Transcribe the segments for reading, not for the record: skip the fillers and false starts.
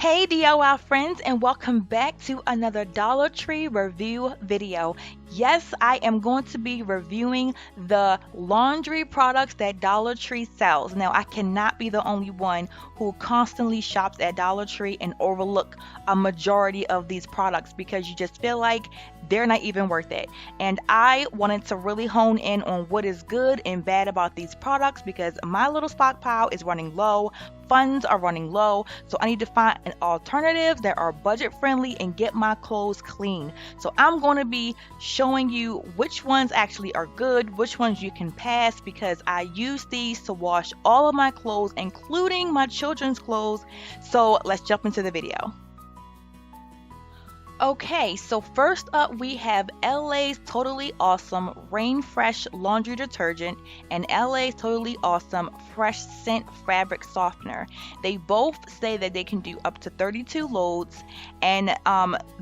Hey DIY friends, and welcome back to another Dollar Tree review video. Yes, I am going to be reviewing the laundry products that Dollar Tree sells. Now, I cannot be the only one who constantly shops at Dollar Tree and overlook a majority of these products because you just feel like they're not even worth it. And I wanted to really hone in on what is good and bad about these products because my little stockpile is running low. Funds are running low, so I need to find an alternative that are budget friendly and get my clothes clean. So I'm going to be showing you which ones actually are good, which ones you can pass, because I use these to wash all of my clothes, including my children's clothes. So let's jump into the video. Okay, so first up we have LA's Totally Awesome Rain Fresh Laundry Detergent and LA's Totally Awesome Fresh Scent Fabric Softener. They both say that they can do up to 32 loads, and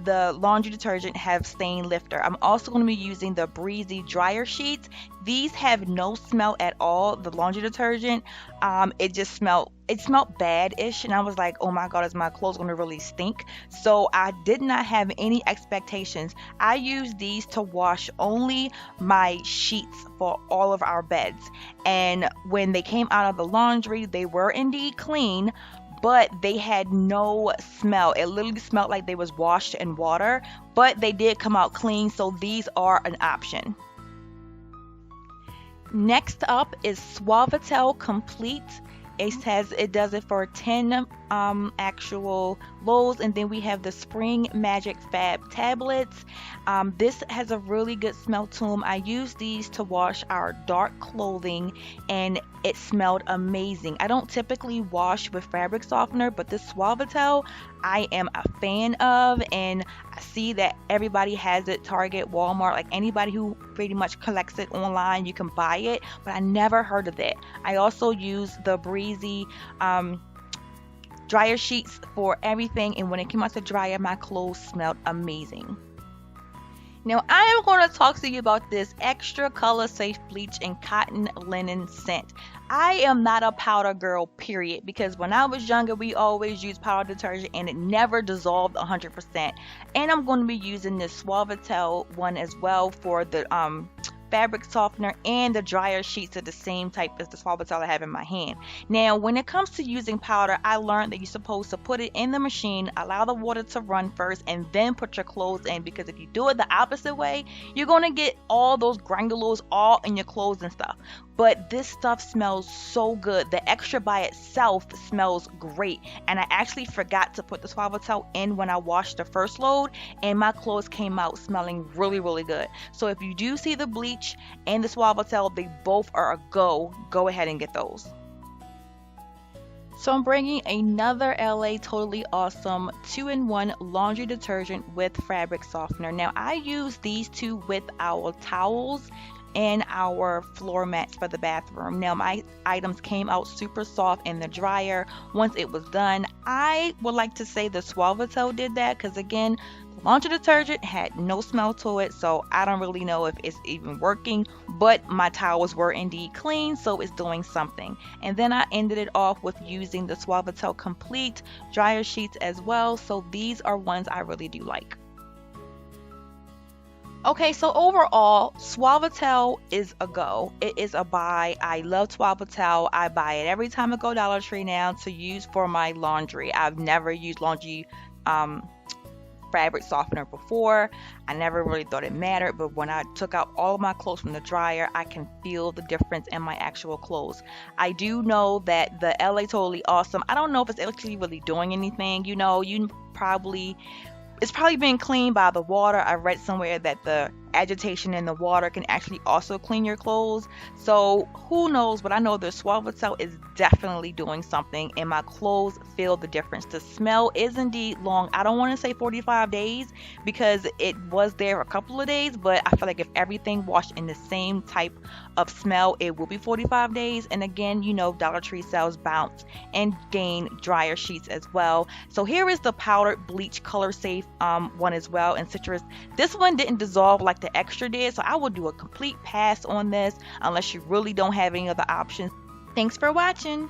the laundry detergent have stain lifter. I'm also going to be using the Breezy dryer sheets. These have no smell at all, the laundry detergent. It smelled bad-ish, and I was like, oh my god, is my clothes going to really stink? So I did not have any expectations. I used these to wash only my sheets for all of our beds, and when they came out of the laundry, they were indeed clean, but they had no smell. It literally smelled like they was washed in water, but they did come out clean, so these are an option. Next up is Suavetel Complete. It says it does it for 10 actual loads, and then we have the Spring Magic Fab tablets. This has a really good smell to them. I use these to wash our dark clothing, and it smelled amazing. I don't typically wash with fabric softener, but this Suavetel I am a fan of, and I see that everybody has it. Target, Walmart, like anybody who pretty much collects it online, you can buy it, but I never heard of it. I also use the Breezy dryer sheets for everything, and when it came out to dryer, my clothes smelled amazing. Now I am going to talk to you about this extra color safe bleach and cotton linen scent. I am not a powder girl, period, because when I was younger we always used powder detergent and it never dissolved 100%. And I'm going to be using this Suavetel one as well for the fabric softener, and the dryer sheets are the same type as the Suavetel I have in my hand. Now when it comes to using powder, I learned that you're supposed to put it in the machine, allow the water to run first, and then put your clothes in, because if you do it the opposite way, you're going to get all those granules all in your clothes and stuff. But this stuff smells so good. The extra by itself smells great, and I actually forgot to put the Suavetel in when I washed the first load, and my clothes came out smelling really, really good. So if you do see the bleach and the Suavetel, they both are a go ahead and get those. So I'm bringing another LA Totally Awesome 2-in-1 laundry detergent with fabric softener. Now I use these two with our towels and our floor mats for the bathroom. Now my items came out super soft in the dryer once it was done. I would like to say the Suavetel did that, because again, the laundry detergent had no smell to it, so I don't really know if it's even working, but my towels were indeed clean, so it's doing something. And then I ended it off with using the Suavetel Complete dryer sheets as well, so these are ones I really do like. Okay, so overall, Suavetel is a go. It is a buy. I love Suavetel. I buy it every time I go Dollar Tree now to use for my laundry. I've never used laundry fabric softener before. I never really thought it mattered, but when I took out all of my clothes from the dryer, I can feel the difference in my actual clothes. I do know that the LA Totally Awesome, I don't know if it's actually really doing anything. You know, it's probably been cleaned by the water. I read somewhere that the agitation in the water can actually also clean your clothes. So who knows, but I know the Suavetel is definitely doing something, and my clothes feel the difference. The smell is indeed long. I don't want to say 45 days because it was there a couple of days, but I feel like if everything washed in the same type of smell, it will be 45 days. And again, you know, Dollar Tree sells Bounce and Gain dryer sheets as well. So here is the powdered bleach color safe one as well in citrus. This one didn't dissolve like the extra did, so I will do a complete pass on this unless you really don't have any other options. Thanks for watching.